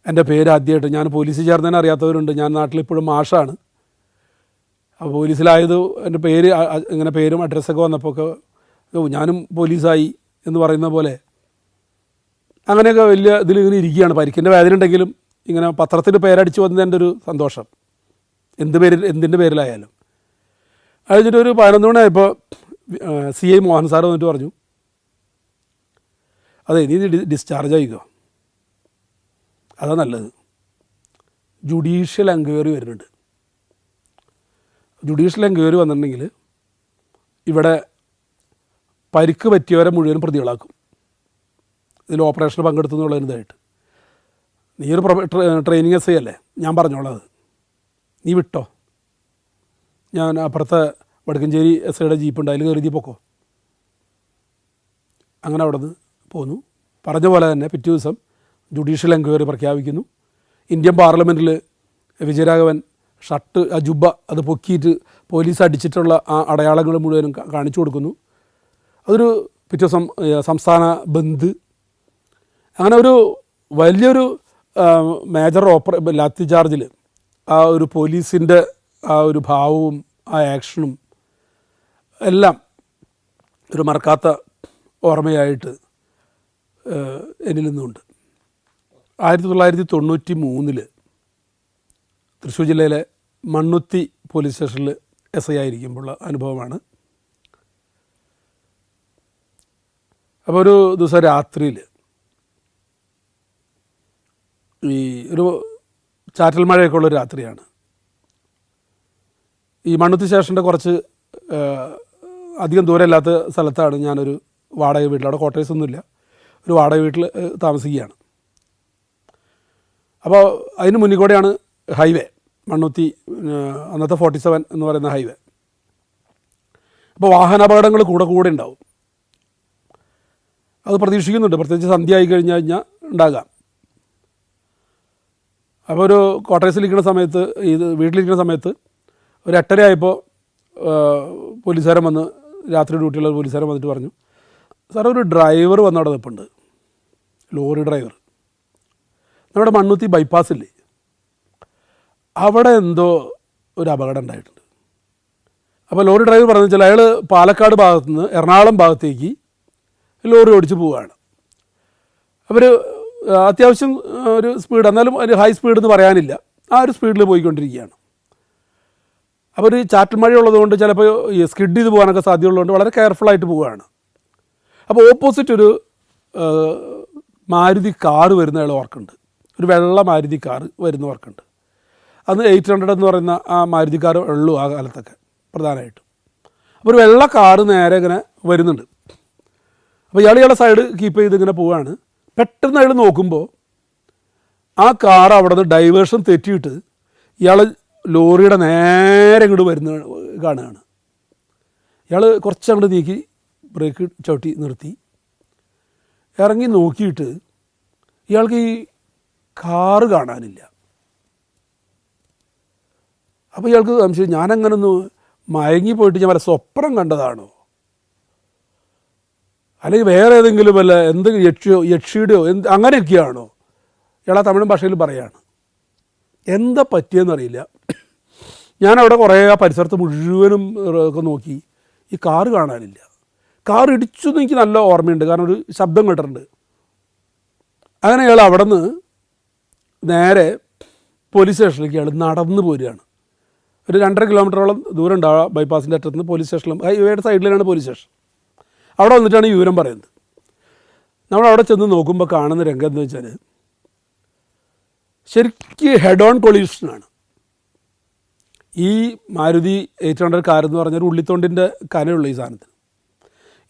എൻ്റെ പേര് ആദ്യമായിട്ട്, ഞാൻ പോലീസിൽ ചേർന്നതിനെ അറിയാത്തവരുണ്ട്. ഞാൻ നാട്ടിലിപ്പോഴും മാഷാണ്. അപ്പോൾ പോലീസിലായത് എൻ്റെ പേര് ഇങ്ങനെ പേരും അഡ്രസ്സൊക്കെ വന്നപ്പോൾ ഒക്കെ ഞാനും പോലീസായി എന്ന് പറയുന്ന പോലെ അങ്ങനെയൊക്കെ വലിയ ഇതിലിങ്ങനെ ഇരിക്കുകയാണ്. പരിക്കിൻ്റെ വേദന ഉണ്ടെങ്കിലും ഇങ്ങനെ പത്രത്തിൽ പേരടിച്ച് വന്നതിൻ്റെ ഒരു സന്തോഷം, എന്തിൻ്റെ പേരിലായാലും. കഴിഞ്ഞിട്ട് ഒരു 11 മണിയായപ്പോൾ CI മോഹൻ സാർ വന്നിട്ട് പറഞ്ഞു, അതെ, നീ ഡിസ്ചാർജ് ആയിക്കോ, അതാ നല്ലത്. ജുഡീഷ്യൽ എൻക്വയറി വരുന്നുണ്ട്. ജുഡീഷ്യൽ എൻക്വയറി വന്നിട്ടുണ്ടെങ്കിൽ ഇവിടെ പരിക്ക് പറ്റിയവരെ മുഴുവൻ പ്രതികളാക്കും. ഇതിൽ ഓപ്പറേഷന് പങ്കെടുത്തുന്നുള്ളതിൻ്റെതായിട്ട്. നീ ഒരു ട്രെയിനിങ് എസ് ഐ അല്ലേ, ഞാൻ പറഞ്ഞോളാം, അത് നീ വിട്ടോ. ഞാൻ അപ്പുറത്തെ വടക്കഞ്ചേരി എസ് ഐയുടെ ജീപ്പുണ്ട്, അതിൽ കയറി പൊക്കോ. അങ്ങനെ അവിടെ നിന്ന് പോന്നു. പറഞ്ഞ പോലെ തന്നെ പിറ്റേ ദിവസം ജുഡീഷ്യൽ എൻക്വയറി പ്രഖ്യാപിക്കുന്നു. ഇന്ത്യൻ പാർലമെൻറ്റിൽ വിജയരാഘവൻ ഷർട്ട്, ആ ജുബ്ബ അത് പൊക്കിയിട്ട് പോലീസ് അടിച്ചിട്ടുള്ള ആ അടയാളങ്ങൾ മുഴുവനും കാണിച്ചു കൊടുക്കുന്നു. അതൊരു പിറ്റേ ദിവസം സംസ്ഥാന ബന്ദ്. അങ്ങനെ ഒരു വലിയൊരു മേജർ ലാത്തി ചാർജിൽ ആ ഒരു പോലീസിൻ്റെ ആ ഒരു ഭാവവും ആ ആക്ഷനും എല്ലാം ഒരു മറക്കാത്ത ഓർമ്മയായിട്ട് എന്നിൽ നിന്നുണ്ട്. 1993 തൃശ്ശൂർ ജില്ലയിലെ മണ്ണുത്തി പോലീസ് സ്റ്റേഷനിൽ എസ് ഐ ആയിരിക്കുമ്പോഴുള്ള അനുഭവമാണ്. അപ്പോൾ ഒരു ദിവസം രാത്രിയിൽ ഈ ഒരു ചാറ്റൽ മഴയൊക്കെ ഉള്ളൊരു രാത്രിയാണ്. ഈ മണ്ണുത്തി സ്റ്റേഷൻ്റെ കുറച്ച് അധികം ദൂരമില്ലാത്ത സ്ഥലത്താണ് ഞാനൊരു വാടക വീട്ടിൽ, അവിടെ ക്വാർട്ടേഴ്സ് ഒന്നുമില്ല, ഒരു വാടക വീട്ടിൽ താമസിക്കുകയാണ്. അപ്പോൾ അതിന് മുന്നിൽ കൂടെയാണ് ഹൈവേ, മണ്ണുത്തി അന്നത്തെ 47 എന്ന് പറയുന്ന ഹൈവേ. അപ്പോൾ വാഹനാപകടങ്ങൾ കൂടെ ഉണ്ടാവും. അത് പ്രതീക്ഷിക്കുന്നുണ്ട്, പ്രത്യേകിച്ച് സന്ധ്യ ആയി കഴിഞ്ഞാൽ ഉണ്ടാകാം. അപ്പോൾ ഒരു ക്വാർട്ടേഴ്സിലിരിക്കുന്ന സമയത്ത്, വീട്ടിലിരിക്കുന്ന സമയത്ത് ഒരു 8:30 ആയപ്പോൾ പോലീസുകാരൻ വന്ന്, രാത്രി ഡ്യൂട്ടിയുള്ള പോലീസുകാരൻ വന്നിട്ട് പറഞ്ഞു, സാർ ഒരു ഡ്രൈവർ വന്ന് അവിടെ നിൽപ്പുണ്ട്, ലോറി ഡ്രൈവർ. നമ്മുടെ മണ്ണുത്തി ബൈപ്പാസില്ലേ, അവിടെ എന്തോ ഒരു അപകടം ഉണ്ടായിട്ടുണ്ട്. അപ്പോൾ ലോറി ഡ്രൈവർ പറഞ്ഞു വെച്ചാൽ അയാൾ പാലക്കാട് ഭാഗത്തു നിന്ന് എറണാകുളം ഭാഗത്തേക്ക് ലോറി ഓടിച്ച് പോവുകയാണ്. അവർ അത്യാവശ്യം ഒരു സ്പീഡ്, എന്നാലും ഒരു ഹൈ സ്പീഡ് എന്ന് പറയാനില്ല, ആ ഒരു സ്പീഡിൽ പോയിക്കൊണ്ടിരിക്കുകയാണ്. അപ്പോൾ ഒരു ചാറ്റൽ മഴയുള്ളതുകൊണ്ട് ചിലപ്പോൾ സ്കിഡ് ചെയ്ത് പോകാനൊക്കെ സാധ്യതയുള്ളതുകൊണ്ട് വളരെ കെയർഫുള്ളായിട്ട് പോവുകയാണ്. അപ്പോൾ ഓപ്പോസിറ്റ് ഒരു മാരുതി കാറ് വരുന്ന അയാൾ ഓർക്കുന്നുണ്ട്, ഒരു വെള്ള മാരുതി കാറ് വരുന്ന ഓർക്കുന്നുണ്ട്. അന്ന് 800 എന്ന് പറയുന്ന ആ മാരുതി കാർ ഉള്ളൂ ആ കാലത്തൊക്കെ പ്രധാനമായിട്ടും. അപ്പോൾ ഒരു വെള്ള കാറ് നേരെ ഇങ്ങനെ വരുന്നുണ്ട്. അപ്പോൾ ഇയാളുടെ സൈഡ് കീപ്പ് ചെയ്ത് ഇങ്ങനെ പോവുകയാണ്. പെട്ടെന്ന് അയാൾ നോക്കുമ്പോൾ ആ കാർ അവിടെ നിന്ന് ഡൈവേർഷൻ തെറ്റിയിട്ട് ഇയാൾ ലോറിയുടെ നേരെ ഇങ്ങോട്ട് വരുന്ന കാണുകയാണ്. ഇയാൾ കുറച്ചങ്ങോട്ട് നീക്കി ബ്രേക്ക് ചവിട്ടി നിർത്തി, ഇറങ്ങി നോക്കിയിട്ട് ഇയാൾക്ക് ഈ കാറ് കാണാനില്ല. അപ്പോൾ ഇയാൾക്ക് സംശയം, ഞാനങ്ങനെ ഒന്ന് മയങ്ങിപ്പോയിട്ട് ഞാൻ വല്ല സ്വപ്നം കണ്ടതാണോ, അല്ലെങ്കിൽ വേറെ ഏതെങ്കിലും വല്ല എന്തെങ്കിലും യക്ഷിയുടെയോ അങ്ങനെയൊക്കെയാണോ? ഇയാൾ ആ തമിഴ് ഭാഷയിൽ പറയാണ്. എന്താ പറ്റിയെന്നറിയില്ല. ഞാനവിടെ കുറേ ആ പരിസരത്ത് മുഴുവനും ഒക്കെ നോക്കി, ഈ കാറ് കാണാനില്ല. കാർ ഇടിച്ചു എന്ന് എനിക്ക് നല്ല ഓർമ്മയുണ്ട്, കാരണം ഒരു ശബ്ദം കേട്ടിട്ടുണ്ട്. അങ്ങനെ ഇയാൾ അവിടെ നിന്ന് നേരെ പോലീസ് സ്റ്റേഷനിലേക്ക് ഇയാൾ നടന്ന് പോരുകയാണ്. ഒരു 2.5 കിലോമീറ്ററോളം ദൂരം ഉണ്ടാവുക ബൈപ്പാസിൻ്റെ അറ്റത്ത് നിന്ന് പോലീസ് സ്റ്റേഷനിലും, ഹൈവേയുടെ സൈഡിലാണ് പോലീസ് സ്റ്റേഷൻ. അവിടെ വന്നിട്ടാണ് ഈ വിവരം പറയുന്നത്. നമ്മളവിടെ ചെന്ന് നോക്കുമ്പോൾ കാണുന്ന രംഗം എന്ന് വെച്ചാൽ ശരിക്കും ഹെഡ് ഓൺ കൊളീഷനാണ്. ഈ മാരുതി 800 കാർ എന്ന് പറഞ്ഞൊരു ഉള്ളിത്തൊണ്ടിൻ്റെ കനയുള്ള ഈ സാധനത്തിന്,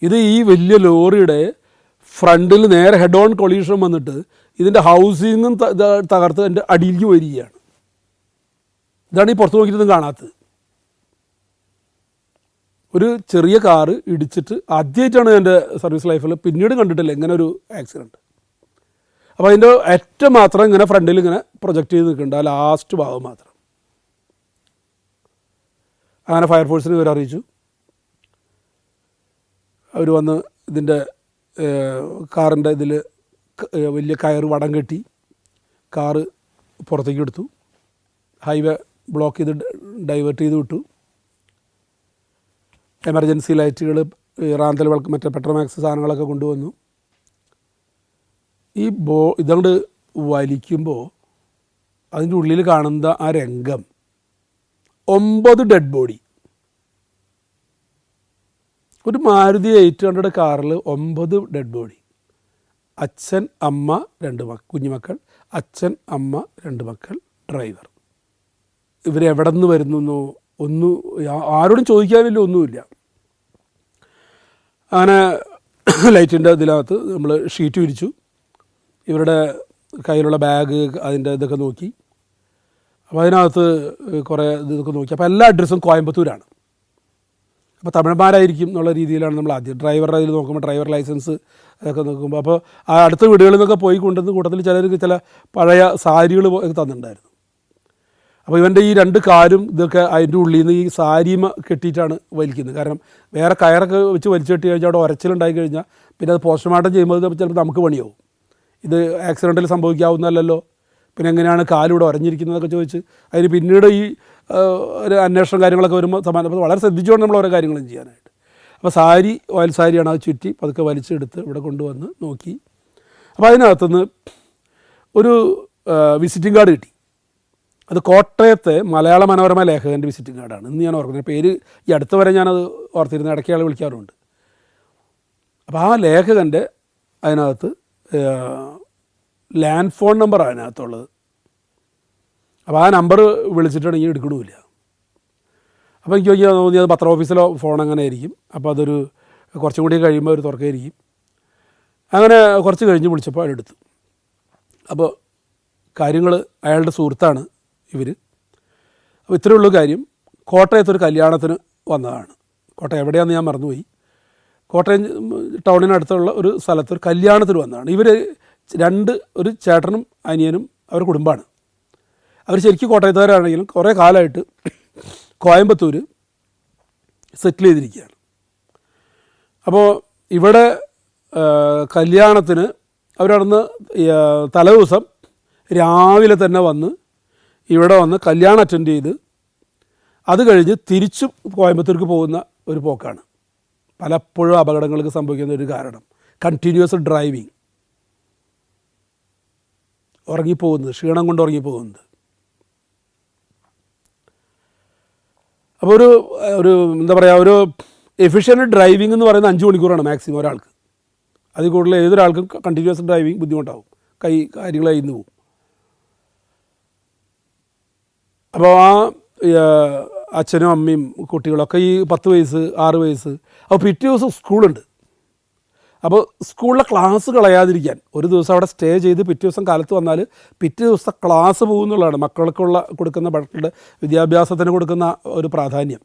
ഇത് ഈ വലിയ ലോറിയുടെ ഫ്രണ്ടിൽ നേരെ ഹെഡ് ഓൺ കൊളീഷൻ വന്നിട്ട് ഇതിൻ്റെ ഹൗസിങ്ങും തകർത്ത് എൻ്റെ അടിയിലേക്ക് വരികയാണ്. ഇതാണ് ഈ പുറത്ത് നോക്കിയിട്ടൊന്നും കാണാത്തത്. ഒരു ചെറിയ കാറ് ഇടിച്ചിട്ട് ആദ്യമായിട്ടാണ് എൻ്റെ സർവീസ് ലൈഫിൽ, പിന്നീട് കണ്ടിട്ടില്ല ഇങ്ങനെ ഒരു ആക്സിഡൻറ്റ്. അപ്പോൾ അതിൻ്റെ ഏറ്റവും മാത്രം ഇങ്ങനെ ഫ്രണ്ടിൽ ഇങ്ങനെ പ്രൊജക്റ്റ് ചെയ്ത് നിൽക്കുന്നുണ്ട്, ആ ലാസ്റ്റ് ഭാഗം മാത്രം. അങ്ങനെ ഫയർഫോഴ്സിനെ ഇവർ അറിയിച്ചു. അവർ വന്ന് ഇതിൻ്റെ കാറിൻ്റെ ഇതിൽ വലിയ കയറ് വടം കെട്ടി കാറ് പുറത്തേക്ക് എടുത്തു. ഹൈവേ ബ്ലോക്ക് ചെയ്ത് ഡൈവേർട്ട് ചെയ്ത് വിട്ടു. എമർജൻസി ലൈറ്റുകൾ, റാന്തൽ വിളക്ക്, മറ്റേ പെട്രോമാക്സ് സാധനങ്ങളൊക്കെ കൊണ്ടുവന്നു. ഈ ഇതങ്ങോട്ട് വലിക്കുമ്പോൾ അതിൻ്റെ ഉള്ളിൽ കാണുന്ന ആ രംഗം, 9 ഡെഡ് ബോഡി. ഒരു മാരുതി 800 കാറിൽ 9 ഡെഡ് ബോഡി. അച്ഛൻ അമ്മ 2 കുഞ്ഞുമക്കൾ, അച്ഛൻ അമ്മ 2 മക്കൾ, ഡ്രൈവർ. ഇവരെവിടെ നിന്ന് വരുന്നു ഒന്നും ആരോടും ചോദിക്കാനില്ല, ഒന്നുമില്ല. അങ്ങനെ ലൈറ്റിൻ്റെ ഇതിനകത്ത് നമ്മൾ ഷീറ്റ് വിരിച്ചു, ഇവരുടെ കയ്യിലുള്ള ബാഗ് അതിൻ്റെ ഇതൊക്കെ നോക്കി. അപ്പോൾ അതിനകത്ത് കുറേ ഇതൊക്കെ നോക്കി. അപ്പോൾ എല്ലാ അഡ്രസ്സും കോയമ്പത്തൂരാണ്. അപ്പോൾ തമിഴന്മാരായിരിക്കും എന്നുള്ള രീതിയിലാണ് നമ്മൾ ആദ്യം ഡ്രൈവറുടെ ഇതിൽ നോക്കുമ്പോൾ ഡ്രൈവർ ലൈസൻസ് ഒക്കെ നോക്കുമ്പോൾ, അപ്പോൾ ആ അടുത്ത വീടുകളിൽ നിന്നൊക്കെ പോയി കൊണ്ടുവന്ന് കൂട്ടത്തിൽ ചിലർക്ക് ചില പഴയ സാരികൾ തന്നിട്ടുണ്ടായിരുന്നു. അപ്പോൾ ഇവൻ്റെ ഈ 2 കാലും ഇതൊക്കെ അതിൻ്റെ ഉള്ളിൽ നിന്ന് ഈ സാരിമ കെട്ടിയിട്ടാണ് വലിക്കുന്നത്. കാരണം വേറെ കയറൊക്കെ വെച്ച് വലിച്ചു കെട്ടി കഴിഞ്ഞാൽ അവിടെ ഉരച്ചിലുണ്ടായി കഴിഞ്ഞാൽ പിന്നെ അത് പോസ്റ്റ്മോർട്ടം ചെയ്യുമ്പോൾ ചിലപ്പോൾ നമുക്ക് പണിയാവും. ഇത് ആക്സിഡൻറ്റിൽ സംഭവിക്കാവുന്നതല്ലല്ലോ, പിന്നെ എങ്ങനെയാണ് കാലിവിടെ ഉരഞ്ഞിരിക്കുന്നതൊക്കെ ചോദിച്ച് അതിന് പിന്നീട് ഈ ഒരു അന്വേഷണം കാര്യങ്ങളൊക്കെ വരുമ്പോൾ അപ്പോൾ വളരെ ശ്രദ്ധിച്ചുകൊണ്ട് നമ്മൾ ഓരോ കാര്യങ്ങളും ചെയ്യാനായിട്ട്. അപ്പോൾ സാരി ഓയിൽ സാരിയാണ്, അത് ചുറ്റി പതുക്കെ വലിച്ചെടുത്ത് ഇവിടെ കൊണ്ടുവന്ന് നോക്കി. അപ്പോൾ അതിനകത്തുനിന്ന് ഒരു വിസിറ്റിംഗ് കാർഡ് കിട്ടി. അത് കോട്ടയത്തെ മലയാള മനോരമ ലേഖകൻ്റെ വിസിറ്റിംഗ് കാർഡാണ്. ഇന്ന് ഞാൻ ഓർക്കുന്നത്, പേര് ഈ അടുത്ത വരെ ഞാനത് ഓർത്തിരുന്ന, ഇടയ്ക്ക് ആൾ വിളിക്കാറുണ്ട്. അപ്പോൾ ആ ലേഖകൻ്റെ അതിനകത്ത് ലാൻഡ് ഫോൺ നമ്പറാണ് അതിനകത്തുള്ളത്. അപ്പോൾ ആ നമ്പർ വിളിച്ചിട്ടാണെങ്കിൽ എടുക്കണമില്ല. അപ്പോൾ എനിക്ക് തോന്നി അത് പത്ര ഓഫീസിലോ ഫോൺ അങ്ങനെ ആയിരിക്കും. അപ്പോൾ അതൊരു കുറച്ചും കൂടി കഴിയുമ്പോൾ ഒരു തുറക്കായിരിക്കും. അങ്ങനെ കുറച്ച് കഴിഞ്ഞ് വിളിച്ചപ്പോൾ അതെടുത്തു. അപ്പോൾ കാര്യങ്ങൾ അയാളുടെ സുഹൃത്താണ് ഇവർ. അപ്പോൾ ഇത്രയുള്ളൂ കാര്യം. കോട്ടയത്തൊരു കല്യാണത്തിന് വന്നതാണ്. കോട്ടയം എവിടെയാണെന്ന് ഞാൻ മറന്നുപോയി. കോട്ടയം ടൗണിനടുത്തുള്ള ഒരു സ്ഥലത്തൊരു കല്യാണത്തിന് വന്നതാണ്. ഇവർ 2 ഒരു ചേട്ടനും അനിയനും അവർ കുടുംബമാണ്. അവർ ശരിക്കും കോട്ടയത്തുകാരാണെങ്കിലും കുറേ കാലമായിട്ട് കോയമ്പത്തൂർ സെറ്റിൽ ചെയ്തിരിക്കുകയാണ്. അപ്പോൾ ഇവിടെ കല്യാണത്തിന് അവരവിടുന്ന് തലേദിവസം രാവിലെ തന്നെ വന്ന് ഇവിടെ വന്ന് കല്യാണം അറ്റൻഡ് ചെയ്ത് അത് കഴിഞ്ഞ് തിരിച്ചും കോയമ്പത്തൂർക്ക് പോകുന്ന ഒരു പോക്കാണ്. പലപ്പോഴും അപകടങ്ങൾക്ക് സംഭവിക്കുന്ന ഒരു കാരണം കണ്ടിന്യൂസ് ഡ്രൈവിങ്, ഉറങ്ങിപ്പോകുന്നത്, ക്ഷീണം കൊണ്ട് ഉറങ്ങിപ്പോകുന്നത്. അപ്പോൾ ഒരു എന്താ പറയുക, ഒരു എഫിഷ്യൻറ്റ് ഡ്രൈവിംഗ് എന്ന് പറയുന്നത് 5 മണിക്കൂറാണ് മാക്സിമം ഒരാൾക്ക്. അതിൽ കൂടുതൽ ഏതൊരാൾക്കും കണ്ടിന്യൂസ് ഡ്രൈവിങ് ബുദ്ധിമുട്ടാവും, കാര്യങ്ങൾ കഴിയുന്നു പോകും. അപ്പോൾ ആ അച്ഛനും അമ്മയും കുട്ടികളൊക്കെ ഈ 10 വയസ്സ് 6 വയസ്സ്. അപ്പോൾ പിറ്റേ ദിവസം സ്കൂളുണ്ട്. അപ്പോൾ സ്കൂളിലെ ക്ലാസ് കളയാതിരിക്കാൻ ഒരു ദിവസം അവിടെ സ്റ്റേ ചെയ്ത് പിറ്റേ ദിവസം കാലത്ത് വന്നാൽ പിറ്റേ ദിവസത്തെ ക്ലാസ് പോകുന്നുള്ളതാണ് മക്കൾക്കുള്ള കൊടുക്കുന്ന മക്കളുടെ വിദ്യാഭ്യാസത്തിന് കൊടുക്കുന്ന ഒരു പ്രാധാന്യം.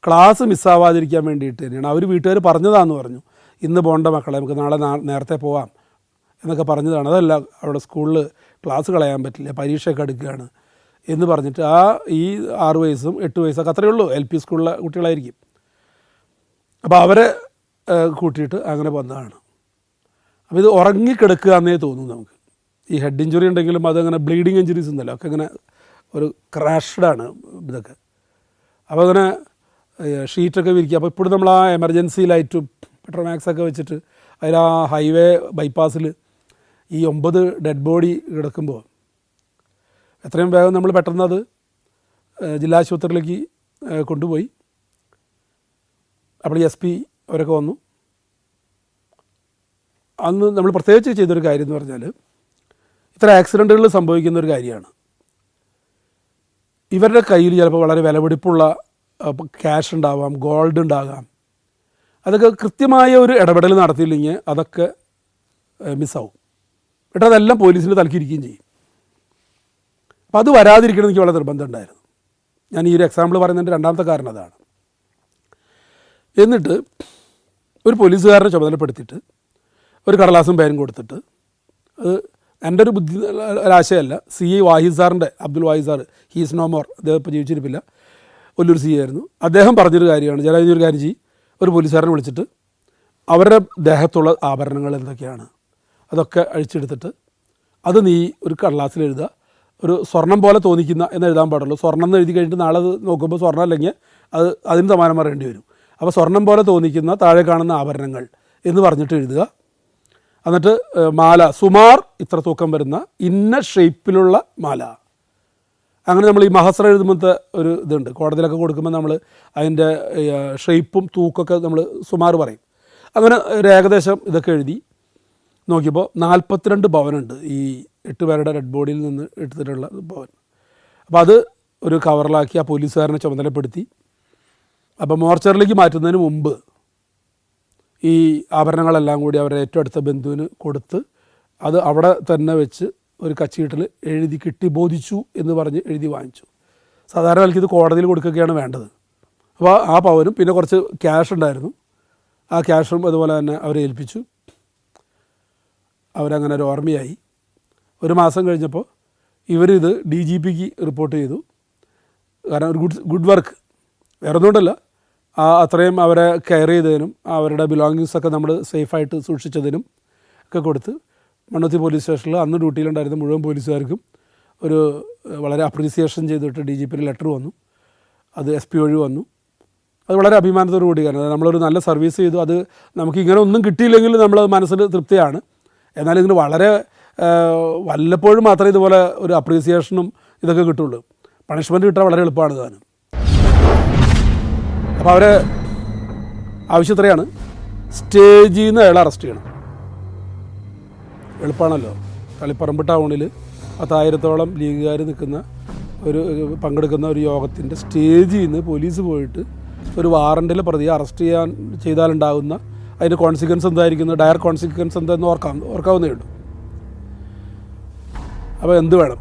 ക്ലാസ് മിസ്സാവാതിരിക്കാൻ വേണ്ടിയിട്ട് തന്നെയാണ്. അവർ വീട്ടുകാർ പറഞ്ഞതാണെന്ന് പറഞ്ഞു, ഇന്ന് പോകേണ്ട മക്കളെ, നമുക്ക് നാളെ നേരത്തെ പോവാം എന്നൊക്കെ പറഞ്ഞതാണ്. അതല്ല, അവിടെ സ്കൂളിൽ ക്ലാസ് കളയാൻ പറ്റില്ല, പരീക്ഷയൊക്കെ എടുക്കുകയാണ് എന്ന് പറഞ്ഞിട്ട് ഈ 6 വയസ്സും 8 വയസ്സൊക്കെ അത്രയേ ഉള്ളൂ, LP സ്കൂളിലെ കുട്ടികളായിരിക്കും. അപ്പോൾ അവരെ കൂട്ടിയിട്ട് അങ്ങനെ വന്നതാണ്. അപ്പോൾ ഇത് ഉറങ്ങിക്കിടക്കുക എന്നേ തോന്നുന്നു നമുക്ക്. ഈ ഹെഡ് ഇഞ്ചുറി ഉണ്ടെങ്കിലും അതങ്ങനെ ബ്ലീഡിങ് ഇഞ്ചുറീസ് ഉണ്ടല്ലോ, ഒക്കെ ഇങ്ങനെ ഒരു ക്രാഷ്ഡാണ് ഇതൊക്കെ. അപ്പോൾ അങ്ങനെ ഷീറ്റൊക്കെ വിരിക്കുക. അപ്പോൾ ഇപ്പോഴും നമ്മൾ ആ എമർജൻസി ലൈറ്റും പെട്രോമാക്സൊക്കെ വെച്ചിട്ട് അതിൽ ആ ഹൈവേ ബൈപ്പാസിൽ ഈ 9 ഡെഡ് ബോഡി കിടക്കുമ്പോൾ എത്രയും വേഗം നമ്മൾ പെട്ടെന്ന് അത് ജില്ലാ ആശുപത്രിയിലേക്ക് കൊണ്ടുപോയി. അപ്പോൾ SP അവരൊക്കെ വന്നു. അന്ന് നമ്മൾ പ്രത്യേകിച്ച് ചെയ്തൊരു കാര്യം എന്ന് പറഞ്ഞാൽ, ഇത്ര ആക്സിഡൻറ്റുകൾ സംഭവിക്കുന്ന ഒരു കാര്യമാണ്. ഇവരുടെ കയ്യിൽ ചിലപ്പോൾ വളരെ വിലപിടിപ്പുള്ള ക്യാഷ് ഉണ്ടാവാം, ഗോൾഡ് ഉണ്ടാകാം. അതൊക്കെ കൃത്യമായ ഒരു ഇടപെടൽ നടത്തിയില്ലെങ്കിൽ അതൊക്കെ മിസ്സാവും. എന്നിട്ട് അതെല്ലാം പോലീസിന് തലക്കിരിക്കുകയും ചെയ്യും. അപ്പോൾ അത് വരാതിരിക്കണം എനിക്ക് വളരെ നിർബന്ധം ഉണ്ടായിരുന്നു. ഞാൻ ഈ ഒരു എക്സാമ്പിൾ പറയുന്നതിൻ്റെ 2ാമത്തെ കാരണം അതാണ്. എന്നിട്ട് ഒരു പോലീസുകാരനെ ചുമതലപ്പെടുത്തിയിട്ട് ഒരു കടലാസും പേരും കൊടുത്തിട്ട്, അത് എൻ്റെ ഒരു ഒരാശയമല്ല, CI വാഹിദ് സാറിൻ്റെ, അബ്ദുൽ വാഹിദ് സാർ, ഹീസ് നോ മോർ, അദ്ദേഹം ഇപ്പോൾ ജീവിച്ചിരിപ്പില്ല, വലിയൊരു CI ആയിരുന്നു. അദ്ദേഹം പറഞ്ഞൊരു കാര്യമാണ്, ഒരു കാര്യം ചെയ്യും, ഒരു പോലീസുകാരനെ വിളിച്ചിട്ട് അവരുടെ ദേഹത്തുള്ള ആഭരണങ്ങൾ എന്തൊക്കെയാണ് അതൊക്കെ അഴിച്ചെടുത്തിട്ട് അത് നീ ഒരു കടലാസിൽ എഴുതുക. ഒരു സ്വർണം പോലെ തോന്നിക്കുന്ന എന്ന് എഴുതാൻ പാടുള്ളൂ. സ്വർണം എന്ന് എഴുതി കഴിഞ്ഞിട്ട് നാളെ അത് നോക്കുമ്പോൾ സ്വർണ്ണം അല്ലെങ്കിൽ അതിന് സമാനം പറയേണ്ടി വരും. അപ്പോൾ സ്വർണം പോലെ തോന്നിക്കുന്ന താഴെ കാണുന്ന ആഭരണങ്ങൾ എന്ന് പറഞ്ഞിട്ട് എഴുതുക. എന്നിട്ട് മാല സുമാർ ഇത്ര തൂക്കം വരുന്ന ഇന്ന ഷേപ്പിലുള്ള മാല. അങ്ങനെ നമ്മൾ ഈ മഹസ്ര എഴുതുമ്പോഴത്തെ ഒരു ഇതുണ്ട്, കോടതിയിലൊക്കെ കൊടുക്കുമ്പോൾ നമ്മൾ അതിൻ്റെ ഷേപ്പും തൂക്കൊക്കെ നമ്മൾ സുമാർ പറയും. അങ്ങനെ ഒരു ഏകദേശം ഇതൊക്കെ എഴുതി നോക്കിയപ്പോൾ 42 ഭവനുണ്ട് ഈ 8 പേരുടെ ഡെഡ് ബോഡിയിൽ നിന്ന് എടുത്തിട്ടുള്ള ഭവൻ. അപ്പോൾ അത് ഒരു കവറിലാക്കി ആ പോലീസുകാരനെ ചുമതലപ്പെടുത്തി. അപ്പോൾ മോർച്ചറിലേക്ക് മാറ്റുന്നതിന് മുമ്പ് ഈ ആഭരണങ്ങളെല്ലാം കൂടി അവരുടെ ഏറ്റവും അടുത്ത ബന്ധുവിന് കൊടുത്ത് അത് അവിടെ തന്നെ വെച്ച് ഒരു കച്ചീട്ടിൽ എഴുതി കിട്ടി ബോധിച്ചു എന്ന് പറഞ്ഞ് എഴുതി വാങ്ങിച്ചു. സാധാരണ നിലയ്ക്ക് ഇത് കോടതിയിൽ കൊടുക്കുകയാണ് വേണ്ടത്. അപ്പോൾ ആ പവനും പിന്നെ കുറച്ച് ക്യാഷ് ഉണ്ടായിരുന്നു, ആ ക്യാഷും അതുപോലെ തന്നെ അവരെ ഏൽപ്പിച്ചു. അവരങ്ങനെ ഒരു ഓർമ്മയായി. ഒരു മാസം കഴിഞ്ഞപ്പോൾ ഇവരിത് DGPക്ക് റിപ്പോർട്ട് ചെയ്തു. കാരണം ഒരു ഗുഡ് വർക്ക്, വേറെ ഒന്നുകൊണ്ടല്ല, അത്രയും അവരെ കെയർ ചെയ്തതിനും അവരുടെ ബിലോങ്ങിങ്സൊക്കെ നമ്മൾ സേഫായിട്ട് സൂക്ഷിച്ചതിനും ഒക്കെ കൊടുത്ത് മണ്ണുത്തി പോലീസ് സ്റ്റേഷനിൽ അന്ന് ഡ്യൂട്ടിയിലുണ്ടായിരുന്ന മുഴുവൻ പോലീസുകാർക്കും ഒരു വളരെ അപ്രീസിയേഷൻ ചെയ്തിട്ട് DGPയുടെ ലെറ്റർ വന്നു. അത് SP വഴി വന്നു. അത് വളരെ അഭിമാനത്തോടു കൂടി, കാരണം നമ്മളൊരു നല്ല സർവീസ് ചെയ്തു. അത് നമുക്ക് ഇങ്ങനെ ഒന്നും കിട്ടിയില്ലെങ്കിൽ നമ്മൾ മനസ്സിൽ തൃപ്തിയാണ്. എന്നാൽ ഇതിന് വളരെ വല്ലപ്പോഴും മാത്രമേ ഇതുപോലെ ഒരു അപ്രീസിയേഷനും ഇതൊക്കെ കിട്ടുള്ളൂ. പണിഷ്മെൻറ്റ് കിട്ടാൻ വളരെ എളുപ്പമാണ് താനും. അപ്പോൾ അവരെ ആവശ്യത്രയാണ്, സ്റ്റേജിൽ നിന്ന് അയാളെ അറസ്റ്റ് ചെയ്യണം. എളുപ്പമാണല്ലോ. തളിപ്പറമ്പ് ടൗണിൽ 10,000-ഓളം ലീഗുകാർ നിൽക്കുന്ന പങ്കെടുക്കുന്ന ഒരു യോഗത്തിൻ്റെ സ്റ്റേജിൽ നിന്ന് പോലീസ് പോയിട്ട് ഒരു വാറണ്ടിൽ പ്രതിയെ അറസ്റ്റ് ചെയ്താലുണ്ടാകുന്ന അതിൻ്റെ കോൺസിക്വൻസ് എന്തായിരിക്കുന്നത്, ഡയർ കോൺസിക്വൻസ് എന്താണെന്ന് ഓർക്കാവുന്നേ ഉള്ളൂ. അപ്പോൾ എന്ത് വേണം?